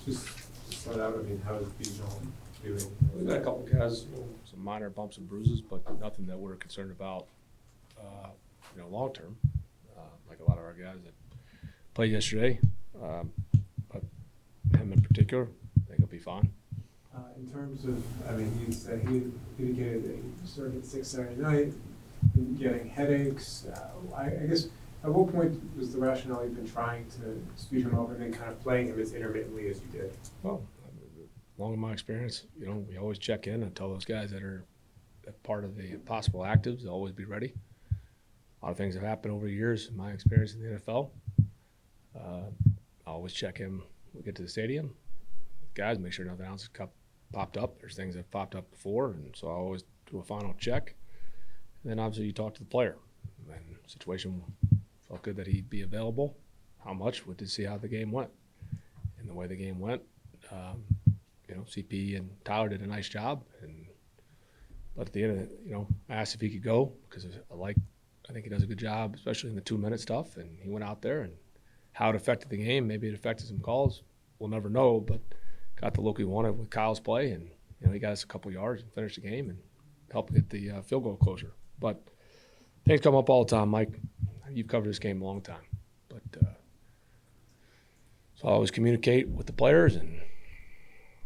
Just start out, I mean, how is Bijan doing? We've got a couple guys, some minor bumps and bruises, but nothing that we're concerned about, long term. Like a lot of our guys that played yesterday, but him in particular, I think he'll be fine. In terms of, I mean, he indicated that he started at 6 Saturday night, been getting headaches. I guess, at what point was the rationale you've been trying to speed him up and then kind of playing him as intermittently as you did? Well, long in my experience, we always check in and tell those guys that are part of the possible actives to always be ready. A lot of things have happened over the years in my experience in the NFL. I always check in. We get to the stadium, guys, make sure nothing else has popped up. There's things that have popped up before, and so I always do a final check. And then obviously you talk to the player. And situation felt good that he'd be available. How much? We did see how the game went. And the way the game went, CP and Tyler did a nice job. But at the end of it, I asked if he could go because I think he does a good job, especially in the 2-minute stuff. And he went out there, and how it affected the game, maybe it affected some calls. We'll never know, but got the look we wanted with Kyle's play, and he got us a couple yards and finished the game and helped get the field goal closure. But things come up all the time, Mike. You've covered this game a long time. But so I always communicate with the players, and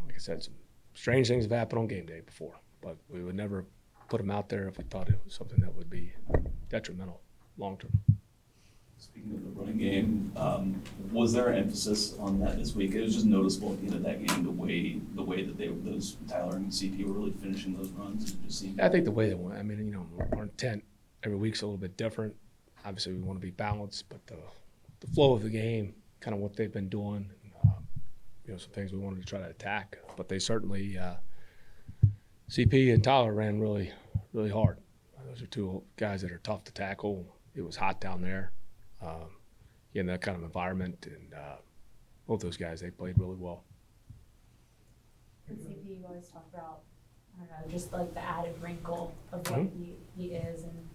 like I said, some strange things have happened on game day before, but we would never put them out there if we thought it was something that would be detrimental long term. Speaking of the running game, was there an emphasis on that this week? It was just noticeable at the end of that game, the way that those Tyler and CP were really finishing those runs. It just seemed. I think the way they went. I mean, our intent every week's a little bit different. Obviously, we want to be balanced, but the flow of the game, kind of what they've been doing, some things we wanted to try to attack. But they certainly, CP and Tyler ran really, really hard. Those are two guys that are tough to tackle. It was hot down there. In that kind of environment, and both those guys, they played really well. And CP, you always talk about, I don't know, just like the added wrinkle of what he is, and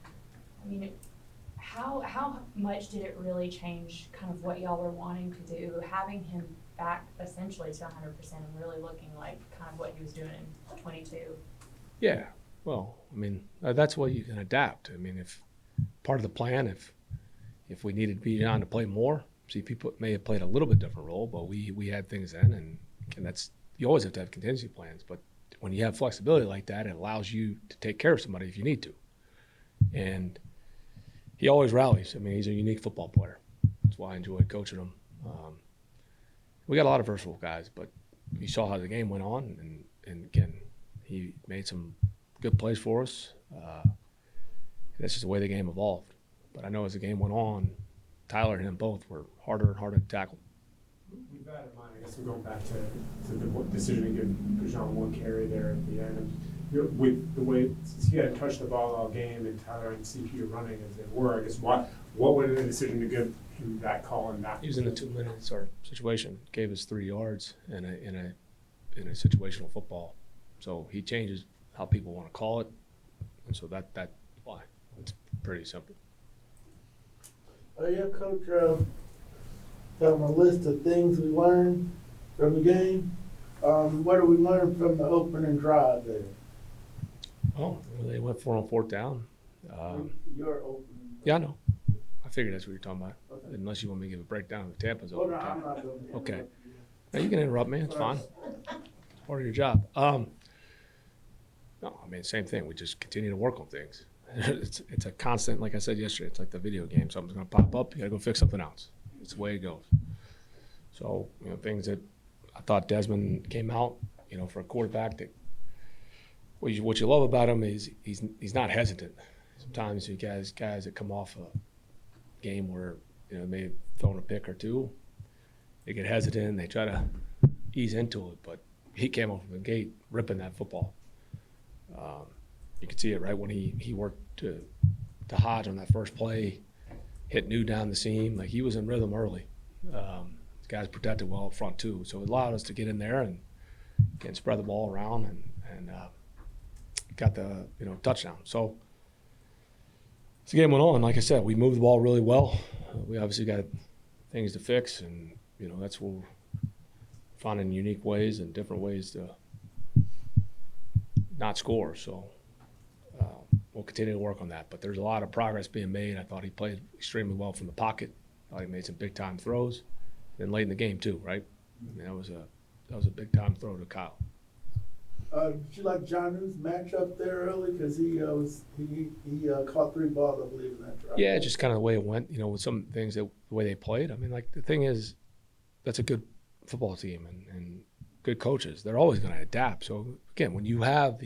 I mean, how much did it really change kind of what y'all were wanting to do, having him back essentially to 100% and really looking like kind of what he was doing in 22? Yeah, well, I mean, that's what you can adapt. I mean, if part of the plan, if we needed Bijan to play more, CP may have played a little bit different role, but we had things then, and that's, you always have to have contingency plans. But when you have flexibility like that, it allows you to take care of somebody if you need to. And he always rallies. I mean, he's a unique football player. That's why I enjoy coaching him. We got a lot of versatile guys, but you saw how the game went on, and again, he made some good plays for us. That's just the way the game evolved. But I know as the game went on, Tyler and him both were harder and harder to tackle. With that in mind, I guess we're going back to the decision to give Bijan one carry there at the end. With the way, since he hadn't touched the ball all game and Tyler and CP are running as they were, I guess what was the decision to give him that call and that? He was in the 2 minutes or situation, gave us 3 yards in a situational football. So he changes how people want to call it, and so that's why. It's pretty simple. Yeah, Coach, got my list of things we learned from the game. What did we learn from the opening drive there? Oh, they went 4 on 4th down. Your opening. Yeah, I know. I figured that's what you're talking about. Okay. Unless you want me to give a breakdown of Tampa's Oh, no, overtime. I'm not going to. Okay. Now, you can interrupt me. It's fine. It's part of your job. No, I mean, same thing. We just continue to work on things. It's a constant, like I said yesterday, it's like the video game. Something's going to pop up. You got to go fix something else. It's the way it goes. So, things that I thought Desmond came out, for a quarterback that what you love about him is he's not hesitant. Sometimes you guys that come off a game where, they may have thrown a pick or two, they get hesitant, they try to ease into it, but he came off the gate ripping that football. You could see it right when he worked to Hodge on that first play, hit New down the seam. Like, he was in rhythm early. Guys protected well up front too, so it allowed us to get in there and spread the ball around and got the touchdown. So as the game went on, like I said, we moved the ball really well. We obviously got things to fix, and that's where finding unique ways and different ways to not score. So we'll continue to work on that. But there's a lot of progress being made. I thought he played extremely well from the pocket. I thought he made some big time throws. Then late in the game too, right? I mean, that was a big time throw to Kyle. Did you like Jonu's matchup there early? Because he caught 3 balls, I believe, in that drive. Yeah, just kind of the way it went, with some things the way they played. I mean, like the thing is, that's a good football team and good coaches. They're always going to adapt. So again, when you have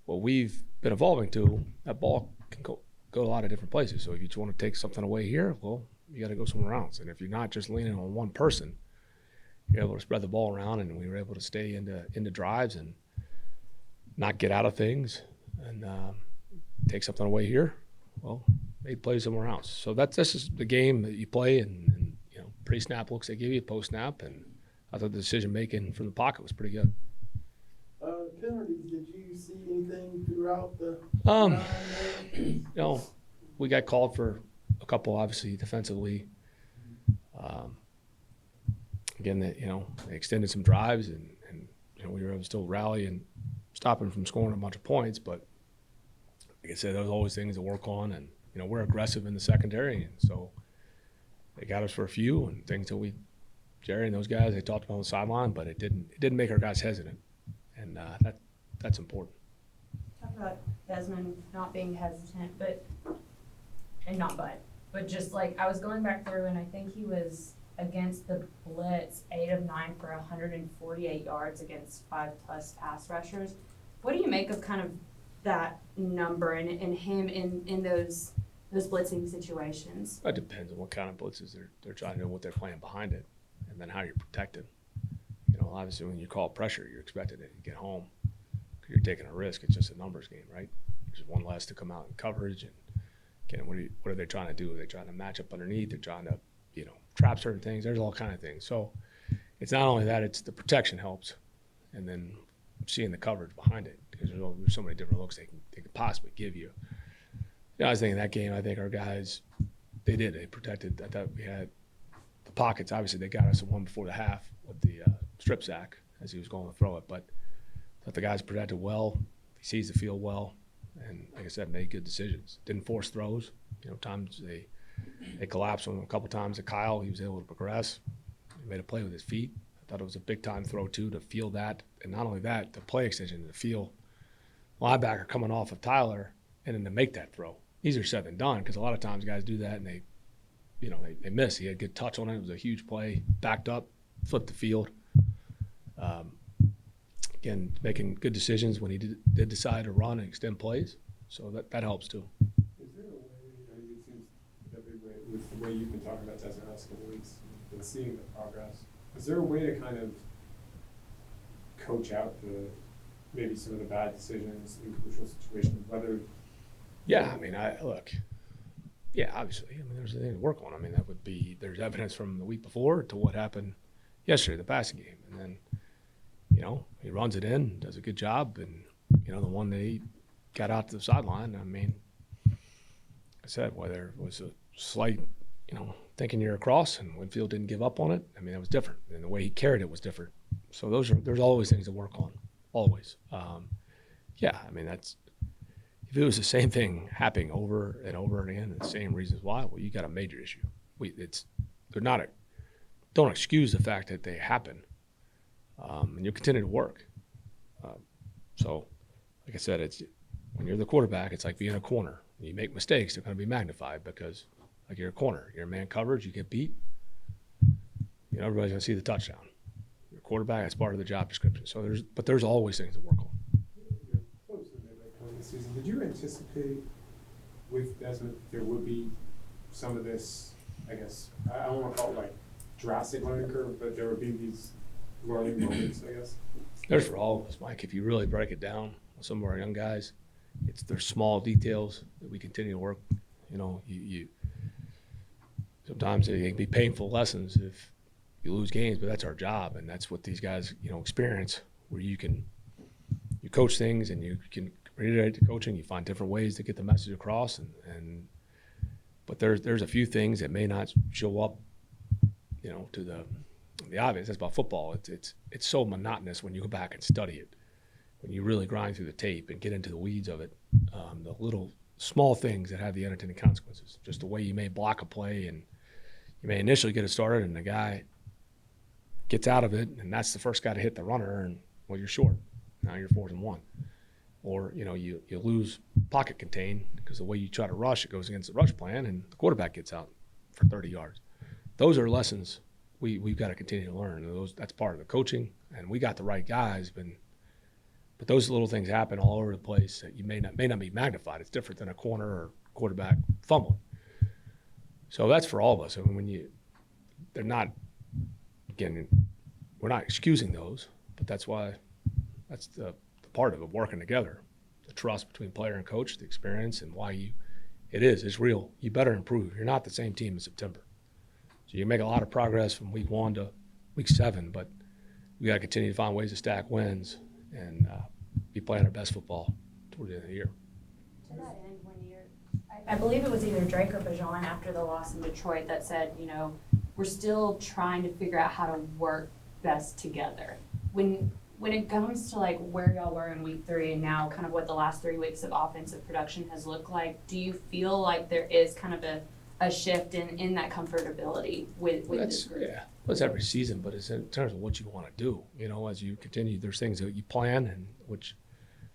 what we've been evolving to, that ball can go a lot of different places. So if you just want to take something away here, well, you got to go somewhere else. And if you're not just leaning on one person, you're able to spread the ball around, and we were able to stay into drives and not get out of things and take something away here. Well, made plays somewhere else. So that's just the game that you play, and pre-snap looks they give you, post-snap, and I thought the decision making from the pocket was pretty good. Penalties, did you see anything throughout the We got called for a couple, obviously, defensively. Again, they extended some drives, and we were able to still rally and stop them from scoring a bunch of points. But like I said, there's always things to work on, and we're aggressive in the secondary, and so they got us for a few and things that Jerry and those guys, they talked about on the sideline, but it didn't make our guys hesitant, and that's important. Talk about Desmond not being hesitant, but just like I was going back through, and I think he was against the blitz 8 of 9 for 148 yards against 5+ pass rushers. What do you make of kind of that number and him in those blitzing situations? It depends on what kind of blitzes they're trying to do, what they're playing behind it, and then how you're protected. Obviously when you call pressure, you're expected to get home because you're taking a risk. It's just a numbers game, right? There's one less to come out in coverage, and again, what are they trying to do? Are they trying to match up underneath? They're trying to trap certain things. There's all kind of things. So it's not only that, it's the protection helps, and then seeing the coverage behind it, because there's so many different looks they can possibly give you. I was thinking that game, I think our guys, they protected. I thought we had the pockets. Obviously, they got us at one before the half with the strip sack as he was going to throw it, but I thought the guys protected well. He sees the field well, and like I said, made good decisions. Didn't force throws. Times they collapsed on him a couple times. At Kyle, he was able to progress. He made a play with his feet. I thought it was a big-time throw, too, to feel that. And not only that, the play extension, to feel linebacker coming off of Tyler and then to make that throw. Easier said than done, because a lot of times guys do that and they miss. He had a good touch on it. It was a huge play. Backed up, flipped the field. Again, making good decisions when he did decide to run and extend plays. So that helps, too. Is there a way, it seems with the way you've been talking about Desmond the last couple of weeks and seeing the progress, is there a way to kind of coach out maybe some of the bad decisions in crucial situations, whether? Yeah, I mean, obviously. I mean, there's a thing to work on. I mean, there's evidence from the week before to what happened yesterday, the passing game. And then, he runs it in, does a good job. And, the one that he got out to the sideline, I mean, like I said, whether it was a slight, thinking you're across and Winfield didn't give up on it, I mean, that was different. And the way he carried it was different. So there's always things to work on, always. Yeah, I mean, if it was the same thing happening over and over again, and the same reasons why, well, you got a major issue. Don't excuse the fact that they happen, and you continue to work. So, like I said, when you're the quarterback, it's like being a corner. When you make mistakes, they're going to be magnified because, like, you're a corner. You're in man coverage, you get beat. Everybody's going to see the touchdown. You're a quarterback, that's part of the job description. So there's always things to work on. You're close to the midway point of the season. Did you anticipate with Desmond there would be some of this, I guess, I don't want to call it like drastic learning curve, but there would be these learning moments, I guess? There's for all of us, Mike. If you really break it down with some of our young guys, there's small details that we continue to work. You sometimes it can be painful lessons if you lose games, but that's our job, and that's what these guys experience. Where you coach things and you can reiterate the coaching. You find different ways to get the message across, but there's a few things that may not show up, to the obvious. That's about football. It's so monotonous when you go back and study it, when you really grind through the tape and get into the weeds of it. The little small things that have the unintended consequences. Just the way you may block a play, and you may initially get it started, and the guy gets out of it, and that's the first guy to hit the runner, and well, you're short. Now you're 4th and 1. Or, you lose pocket contain because the way you try to rush, it goes against the rush plan, and the quarterback gets out for 30 yards. Those are lessons we've got to continue to learn. That's part of the coaching, and we got the right guys, but those little things happen all over the place that you may not be magnified. It's different than a corner or quarterback fumbling. So that's for all of us. I mean, they're not, again, we're not excusing those, but that's the part of it, working together, the trust between player and coach, the experience, and why it's real. You better improve. You're not the same team in September. So you make a lot of progress from week 1 to week 7, but we got to continue to find ways to stack wins and be playing our best football toward the end of the year. To that end, I believe it was either Drake or Bajan after the loss in Detroit that said, we're still trying to figure out how to work best together. When it comes to like where y'all were in week 3 and now kind of what the last 3 weeks of offensive production has looked like, do you feel like there is kind of a shift in that comfortability with this group? Yeah, well, it's every season, but it's in terms of what you want to do. As you continue, there's things that you plan and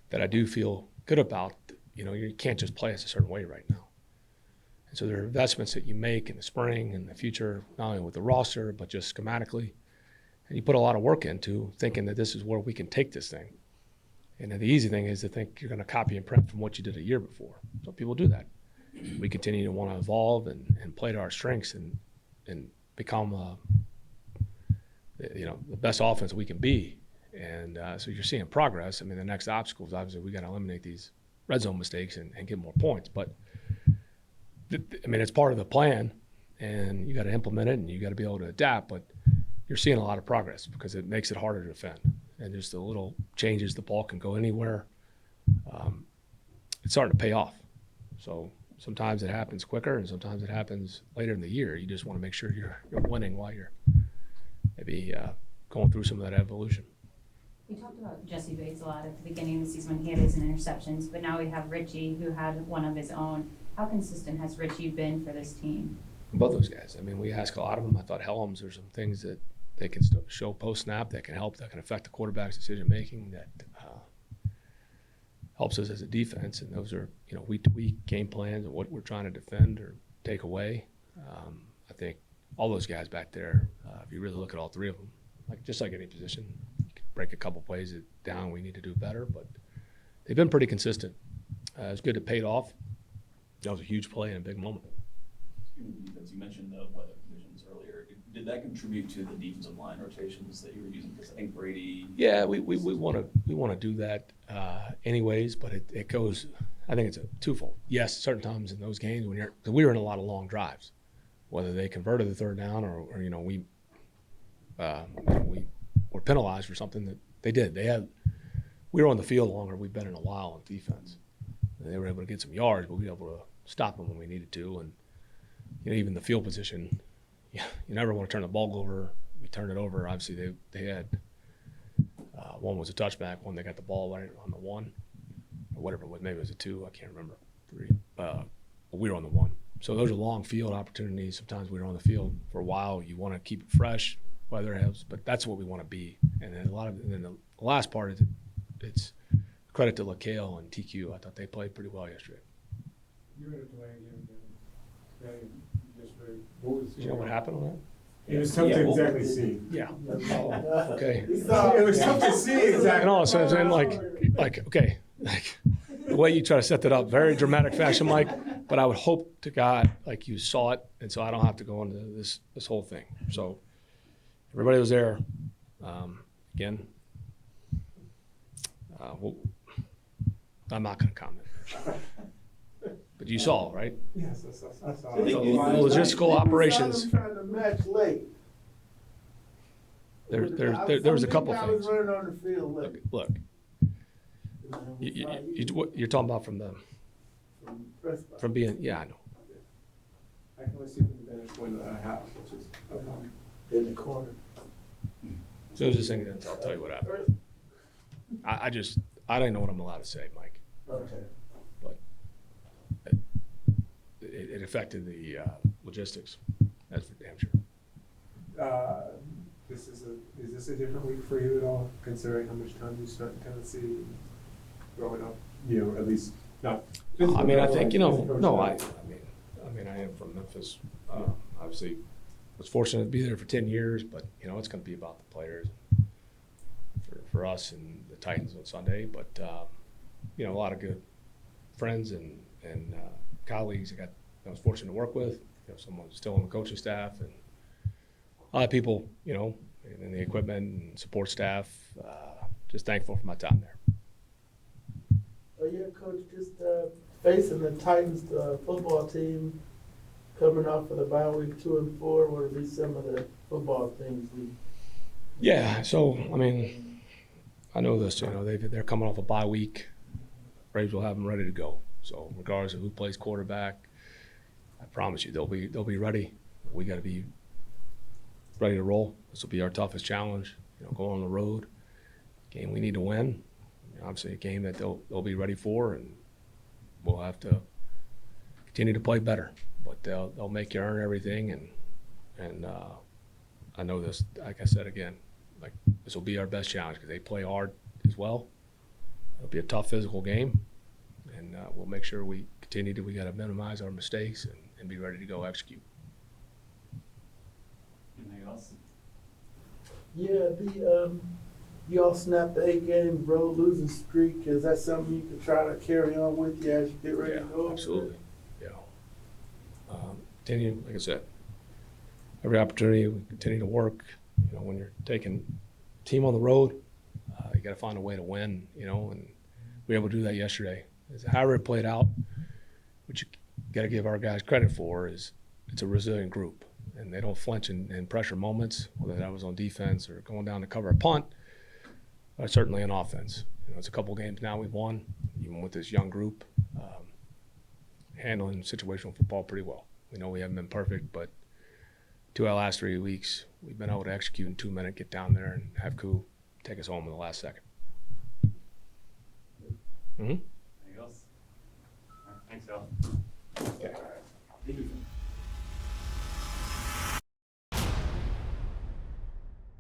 that I do feel good about. You can't just play us a certain way right now. And so there are investments that you make in the spring and the future, not only with the roster, but just schematically. And you put a lot of work into thinking that this is where we can take this thing. And then the easy thing is to think you're going to copy and print from what you did a year before. So people do that. We continue to want to evolve and play to our strengths and become the best offense we can be. And so you're seeing progress. I mean, the next obstacle is obviously we got to eliminate these red zone mistakes and get more points. But, it's part of the plan, and you got to implement it, and you got to be able to adapt. But you're seeing a lot of progress because it makes it harder to defend. And just the little changes, the ball can go anywhere. It's starting to pay off. So sometimes it happens quicker and sometimes it happens later in the year. You just want to make sure you're winning while you're maybe going through some of that evolution. We talked about Jesse Bates a lot at the beginning of the season when he had his interceptions, but now we have Richie who had one of his own. How consistent has Richie been for this team? Both those guys. We ask a lot of them. I thought Helms, there's some things that they can show post-snap that can help, that can affect the quarterback's decision-making, that helps us as a defense. And those are, week-to-week game plans of what we're trying to defend or take away. I think all those guys back there, if you really look at all 3 of them, just like any position, you can break a couple plays down. We need to do better, but they've been pretty consistent. It's good it paid off. That was a huge play and a big moment. As you mentioned the weather conditions earlier, did that contribute to the defensive line rotations that you were using? Because I think Brady. Yeah, we want to do that anyways, but it goes. I think it's a twofold. Yes, certain times in those games because we were in a lot of long drives, whether they converted the 3rd down or we were penalized for something that they did. We were on the field longer. We've been in a while on defense. And they were able to get some yards, but we were able to stop them when we needed to. And even the field position, you never want to turn the ball over. We turned it over. Obviously, they had one was a touchback, one they got the ball right on the 1, or whatever it was. Maybe it was a 2. I can't remember. 3. But we were on the 1. So those are long field opportunities. Sometimes we were on the field for a while. You want to keep it fresh, weather helps, but that's what we want to be. And then the last part is it's credit to LaCale and TQ. I thought they played pretty well yesterday. You're going to play again. What was? Do you know what happened on that? It was tough to exactly see. Yeah. Okay. It was tough to see exactly. No, so I'm saying okay, the way you try to set that up, very dramatic fashion, Mike. But I would hope to God you saw it, and so I don't have to go into this whole thing. So everybody was there. Again, I'm not going to comment. But you saw, right? Yes, I saw it. Logistical operations. Trying to match late. There was a couple things. I was running on the field late. Look. You're talking about from being, yeah, I know. I can only see from the bench when I have, which is in the corner. As soon as this thing ends, I'll tell you what happened. I don't know what I'm allowed to say, Mike. Okay. But it affected the logistics. That's for damn sure. Is this a different week for you at all, considering how much time you spent in Tennessee growing up? You know, at least not. I mean, I think, you know, Coach no, now. I mean, I am from Memphis. Obviously, was fortunate to be there for 10 years, but, you know, it's going to be about the players for us and the Titans on Sunday. But, you know, a lot of good friends and colleagues I was fortunate to work with. You know, someone still on the coaching staff and a lot of people, you know, in the equipment and support staff. Just thankful for my time there. Oh yeah, Coach, just facing the Titans football team coming off of the bye week 2 and 4, what would be some of the football things we? Yeah, so I mean, I know this. You know, they're coming off a bye week. Braves will have them ready to go. So regardless of who plays quarterback, I promise you they'll be ready. We got to be ready to roll. This will be our toughest challenge. You know, going on the road, game we need to win. Obviously, a game that they'll be ready for, and we'll have to continue to play better. But they'll make you earn everything, and I know this. Like I said again, like this will be our best challenge because they play hard as well. It'll be a tough physical game, and we'll make sure we continue to. We got to minimize our mistakes and be ready to go execute. Anything else? Yeah, you all snapped the 8-game road losing streak. Is that something you can try to carry on with you as you get ready to go? Absolutely. Yeah. Continue, like I said, every opportunity we continue to work. You know, when you're taking team on the road, you got to find a way to win. You know, and we were able to do that yesterday. However it played out, which you got to give our guys credit for, is it's a resilient group, and they don't flinch in pressure moments, whether that was on defense or going down to cover a punt. Certainly in offense. You know, it's a couple games now we've won, even with this young group, handling situational football pretty well. We know we haven't been perfect, but 2 out of the last 3 weeks, we've been able to execute in 2 minutes, get down there and have Koo take us home in the last second. Mm-hmm.